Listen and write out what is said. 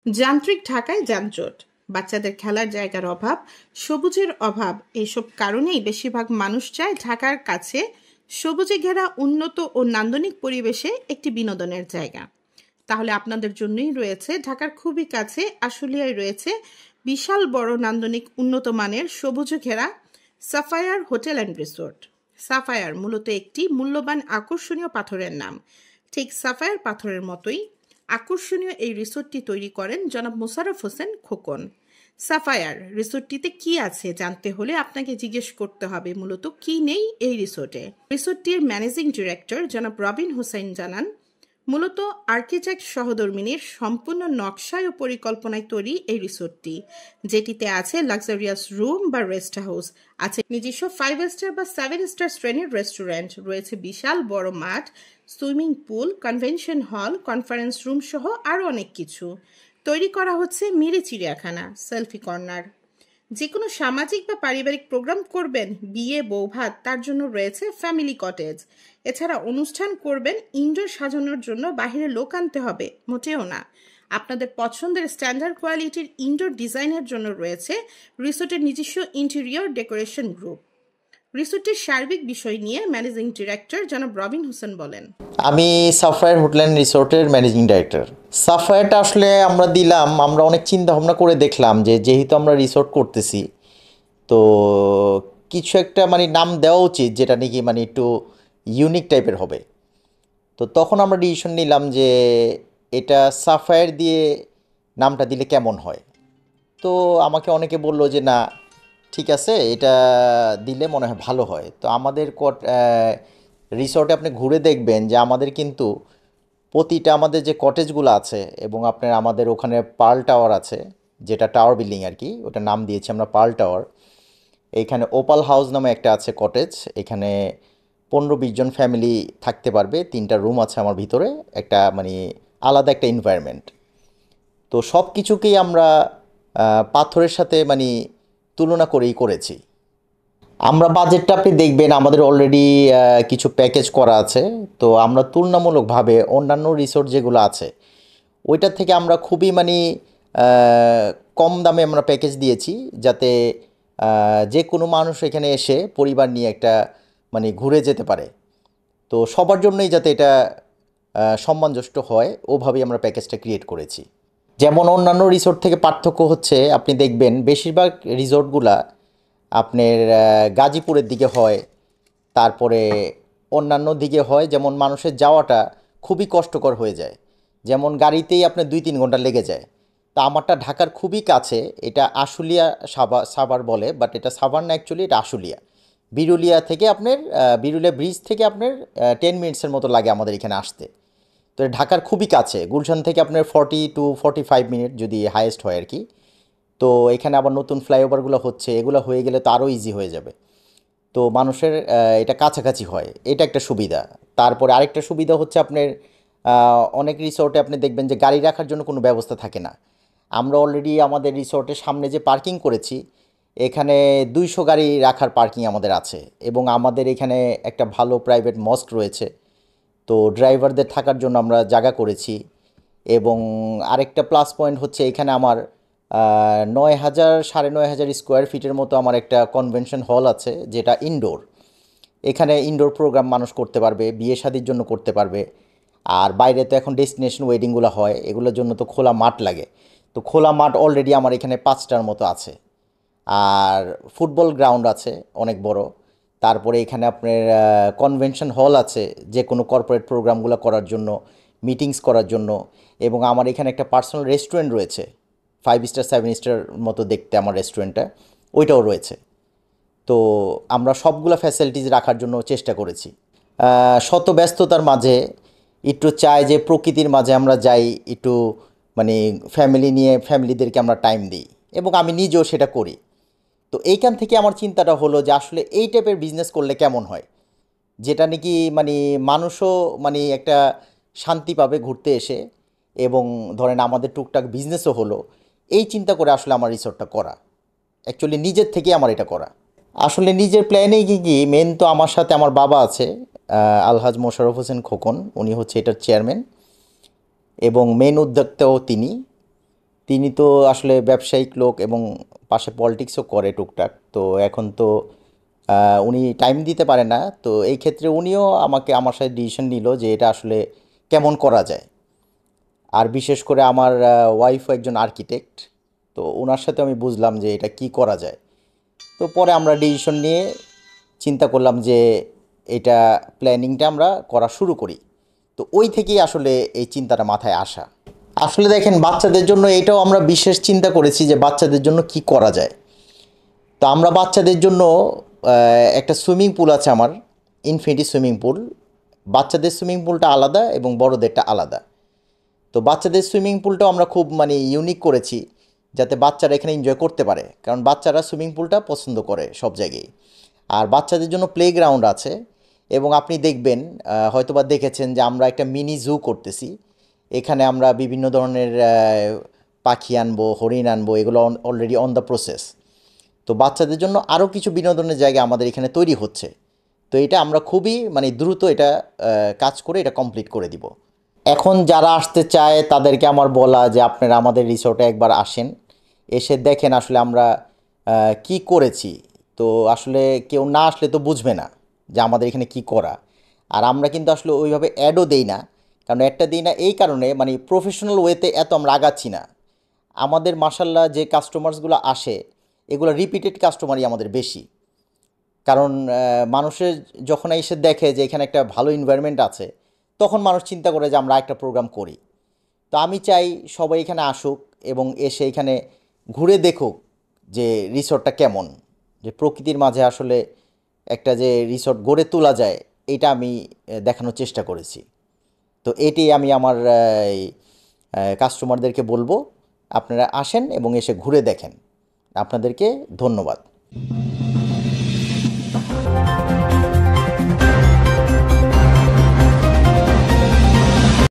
যান্ত্রিক ঢাকায় যানজট, বাচ্চাদের খেলার জায়গার অভাব, সবুজের অভাব এইসব কারণেই বেশিরভাগ মানুষ চায় ঢাকার কাছে সবুজে ঘেরা উন্নত ও নান্দনিক পরিবেশে একটি বিনোদনের জায়গা। তাহলে আপনাদের জন্যই রয়েছে ঢাকার খুবই কাছে আশুলিয়ায় রয়েছে বিশাল বড় নান্দনিক উন্নত মানের সবুজে ঘেরা Sapphire hotel and resort. Sapphire মূলত একটি মূল্যবান আকর্ষণীয় পাথরের নাম। ঠিক সাফায়ার পাথরের মতোই আকর্ষণীয় এই রিসোর্টটি তৈরি করেন জনাব মোশাররফ হোসেন খোকন। সাফায়ার রিসোর্টটিতে কি আছে জানতে হলে আপনাকে জিজ্ঞেস করতে হবে মূলত কি নেই এই রিসোর্টে। রিসোর্টটির ম্যানেজিং ডিরেক্টর জনাব রবিন হোসেন জানান, মূলত আর্কিটেক্ট সহধর্মিনীর সম্পূর্ণ নকশায় ও পরিকল্পনায় তৈরি এই রিসোর্টটি, যেটিতে আছে লাক্সারিয়াস রুম বা রেস্ট হাউস, আছে নিজস্ব 5 স্টার বা 7 স্টার শ্রেণীর রেস্টুরেন্ট, রয়েছে বিশাল বড় মাঠ, swimming pool, convention hall, conference room সহ আরও অনেক কিছু। তৈরি করা হচ্ছে মিনি চিড়িয়াখানা, সেলফি কর্নার। যে কোনো সামাজিক বা পারিবারিক প্রোগ্রাম করবেন, বিয়ে, বৌভাত, তার জন্য রয়েছে ফ্যামিলি কটেজ। এছাড়া অনুষ্ঠান করবেন, ইনডোর সাজানোর জন্য বাইরে লোক আনতে হবে মোটেও না। আপনাদের পছন্দের স্ট্যান্ডার্ড কোয়ালিটির ইনডোর ডিজাইনের জন্য রয়েছে রিসোর্টের নিজস্ব ইন্টেরিয়র ডেকোরেশন গ্রুপ। রিসোর্টের সার্বিক বিষয় নিয়ে ম্যানেজিং ডিরেক্টর জনাব রবিন হোসেন বলেন, আমি সাফায়ার হোটেল অ্যান্ড রিসোর্টের ম্যানেজিং ডাইরেক্টর। সাফায়ারটা আসলে আমরা অনেক চিন্তা ভাবনা করে দেখলাম যে যেহেতু আমরা রিসোর্ট করতেছি, তো কিছু একটা নাম দেওয়া উচিত যেটা নাকি একটু ইউনিক টাইপের হবে। তো তখন আমরা ডিসিশন নিলাম যে এটা সাফায়ার দিয়ে নামটা দিলে কেমন হয়। তো আমাকে অনেকে বলল যে না, ঠিক আছে, এটা দিলে মনে হয় ভালো হয়। তো আমাদের রিসর্টে আপনি ঘুরে দেখবেন যে আমাদের কিন্তু প্রতিটা আমাদের যে কটেজগুলো আছে এবং আমাদের ওখানে পার্ল টাওয়ার আছে, যেটা টাওয়ার বিল্ডিং আর কি, ওটার নাম দিয়েছি আমরা পার্ল টাওয়ার। এইখানে ওপাল হাউস নামে একটা আছে কটেজ, এখানে 15-20 জন ফ্যামিলি থাকতে পারবে। 3টা রুম আছে আমার ভিতরে, একটা আলাদা একটা এনভায়রনমেন্ট। তো সব কিছুকেই আমরা পাথরের সাথে তুলনা করেই করেছি। আমরা বাজেটটা আপনি দেখবেন আমাদের অলরেডি কিছু প্যাকেজ করা আছে। তো আমরা তুলনামূলকভাবে অন্যান্য রিসোর্ট যেগুলো আছে ওইটার থেকে আমরা খুবই কম দামে আমরা প্যাকেজ দিয়েছি, যাতে যে কোনো মানুষ এখানে এসে পরিবার নিয়ে একটা ঘুরে যেতে পারে। তো সবার জন্যই যাতে এটা সম্মানজনক হয় ওভাবেই আমরা প্যাকেজটা ক্রিয়েট করেছি। যেমন অন্যান্য রিসোর্ট থেকে পার্থক্য হচ্ছে, আপনি দেখবেন বেশিরভাগ রিসোর্টগুলা আপনার গাজীপুরের দিকে হয়, তারপরে অন্যান্য দিকে হয়, যেমন মানুষের যাওয়াটা খুবই কষ্টকর হয়ে যায়, যেমন গাড়িতেই আপনার 2-3 ঘন্টা লেগে যায়। তা আমারটা ঢাকার খুবই কাছে, এটা আশুলিয়া সাভার বলে, বাট এটা সাভার না, অ্যাকচুয়ালি এটা আশুলিয়া। বিরুলিয়া থেকে বিরুলিয়া ব্রিজ থেকে 10 মিনিটসের মতো লাগে আমাদের এখানে আসতে। তো ঢাকার খুবই কাছে, গুলশান থেকে 40 to 45 মিনিট যদি হাইয়েস্ট হয় আর কি। তো এখানে আবার নতুন ফ্লাইওভারগুলো হচ্ছে, এগুলো হয়ে গেলে তো আরও ইজি হয়ে যাবে। তো মানুষের এটা কাছাকাছি হয়, এটা একটা সুবিধা। তারপরে আরেকটা সুবিধা হচ্ছে অনেক রিসোর্টে আপনি দেখবেন যে গাড়ি রাখার জন্য কোনো ব্যবস্থা থাকে না। আমরা অলরেডি আমাদের রিসোর্টের সামনে যে পার্কিং করেছি, এখানে 200 গাড়ি রাখার পার্কিং আমাদের আছে, এবং আমাদের এখানে একটা ভালো প্রাইভেট মস্ক রয়েছে। তো ড্রাইভারদের থাকার জন্য আমরা জায়গা করেছি। এবং আরেকটা প্লাস পয়েন্ট হচ্ছে এখানে আমার 9,000 স্কোয়ার ফিটের মতো আমার একটা কনভেনশন হল আছে, যেটা ইনডোর। এখানে ইনডোর প্রোগ্রাম মানুষ করতে পারবে, বিয়ে শাদির জন্য করতে পারবে। আর বাইরে তো এখন ডেস্টিনেশন ওয়েডিংগুলো হয়, এগুলোর জন্য তো খোলা মাঠ লাগে। তো খোলা মাঠ অলরেডি আমার এখানে 5টার মতো আছে। আর ফুটবল গ্রাউন্ড আছে অনেক বড়। তারপরে এখানে আপনার কনভেনশন হল আছে, যে কোনো কর্পোরেট প্রোগ্রামগুলো করার জন্য, মিটিংস করার জন্য। এবং আমার এখানে একটা পার্সোনাল রেস্টুরেন্ট রয়েছে, 5 স্টার 7 স্টার মতো দেখতে আমার রেস্টুরেন্টটা, ওইটাও রয়েছে। তো আমরা সবগুলো ফ্যাসিলিটিস রাখার জন্য চেষ্টা করেছি। শত ব্যস্ততার মাঝে একটু চাই যে প্রকৃতির মাঝে আমরা যাই, একটু ফ্যামিলি নিয়ে ফ্যামিলিদেরকে আমরা টাইম দিই, এবং আমি নিজেও সেটা করি। তো এইখান থেকে আমার চিন্তাটা হলো যে আসলে এই টাইপের বিজনেস করলে কেমন হয়, যেটা নাকি মানুষও একটা শান্তি পাবে ঘুরতে এসে, এবং ধরেন আমাদের টুকটাক বিজনেসও হলো। এই চিন্তা করে আসলে আমার রিসোর্টটা করা, অ্যাকচুয়ালি নিজের থেকে আমার এটা করা। আসলে নিজের প্ল্যানেই কি মেন তো আমার সাথে আমার বাবা আছে, আলহাজ মোশাররফ হোসেন খোকন, উনি হচ্ছে এটার চেয়ারম্যান এবং মেন উদ্যোক্তাও তিনি। তিনি তো আসলে ব্যবসায়িক লোক এবং পাশে পলিটিক্সও করে টুকটাক। তো এখন তো উনি টাইম দিতে পারে না। তো এই ক্ষেত্রে উনিও আমার সাথে ডিসিশন নিল যে এটা আসলে কেমন করা যায়। আর বিশেষ করে আমার ওয়াইফও একজন আর্কিটেক্ট। তো ওনার সাথে আমি বুঝলাম যে এটা কি করা যায়। তো পরে আমরা ডিসিশন নিয়ে চিন্তা করলাম যে এটা প্ল্যানিংটা আমরা করা শুরু করি। তো ওই থেকেই আসলে এই চিন্তাটা মাথায় আসা। আসলে দেখেন, বাচ্চাদের জন্য এটাও আমরা বিশেষ চিন্তা করেছি যে বাচ্চাদের জন্য কি করা যায়। তো আমরা বাচ্চাদের জন্য একটা সুইমিং পুল আছে আমার, ইনফিনিটি সুইমিং পুল। বাচ্চাদের সুইমিং পুলটা আলাদা এবং বড়দেরটা আলাদা। তো বাচ্চাদের সুইমিং পুলটাও আমরা খুব ইউনিক করেছি, যাতে বাচ্চারা এখানে এনজয় করতে পারে, কারণ বাচ্চারা সুইমিং পুলটা পছন্দ করে সব জায়গায়। আর বাচ্চাদের জন্য প্লেগ্রাউন্ড আছে। এবং আপনি দেখবেন, হয়তোবা দেখেছেন যে আমরা একটা মিনি জু করতেছি। এখানে আমরা বিভিন্ন ধরনের পাখি আনবো, হরিণ আনবো, এগুলো অলরেডি অন দ্য প্রসেস। তো বাচ্চাদের জন্য আরও কিছু বিনোদনের জায়গা আমাদের এখানে তৈরি হচ্ছে। তো এটা আমরা খুবই দ্রুত এটা কাজ করে এটা কমপ্লিট করে দিব। এখন যারা আসতে চায় তাদেরকে আমার বলা যে আপনারা আমাদের রিসোর্টে একবার আসেন, এসে দেখেন আসলে আমরা কি করেছি। তো আসলে কেউ না আসলে তো বুঝবে না যে আমাদের এখানে কি করা। আর আমরা কিন্তু আসলে ওইভাবে অ্যাডও দেই না, কারণ অ্যাডটা দিই না এই কারণে প্রফেশনাল ওয়েতে এত আমরা আগাচ্ছি না। আমাদের মাসাল্লাহ যে কাস্টমার্সগুলো আসে, এগুলো রিপিটেড কাস্টমারই আমাদের বেশি। কারণ মানুষের যখন এসে দেখে যে এখানে একটা ভালো এনভায়রনমেন্ট আছে, তখন মানুষ চিন্তা করে যে আমরা একটা প্রোগ্রাম করি। তো আমি চাই সবাই এখানে আসুক এবং এসে এখানে ঘুরে দেখুক যে রিসর্টটা কেমন, যে প্রকৃতির মাঝে আসলে একটা যে রিসর্ট গড়ে তোলা যায়, এটা আমি দেখানোর চেষ্টা করেছি। তো এটি আমি আমার কাস্টমারদেরকে বলবো, আপনারা আসেন এবং এসে ঘুরে দেখেন। আপনাদেরকে ধন্যবাদ।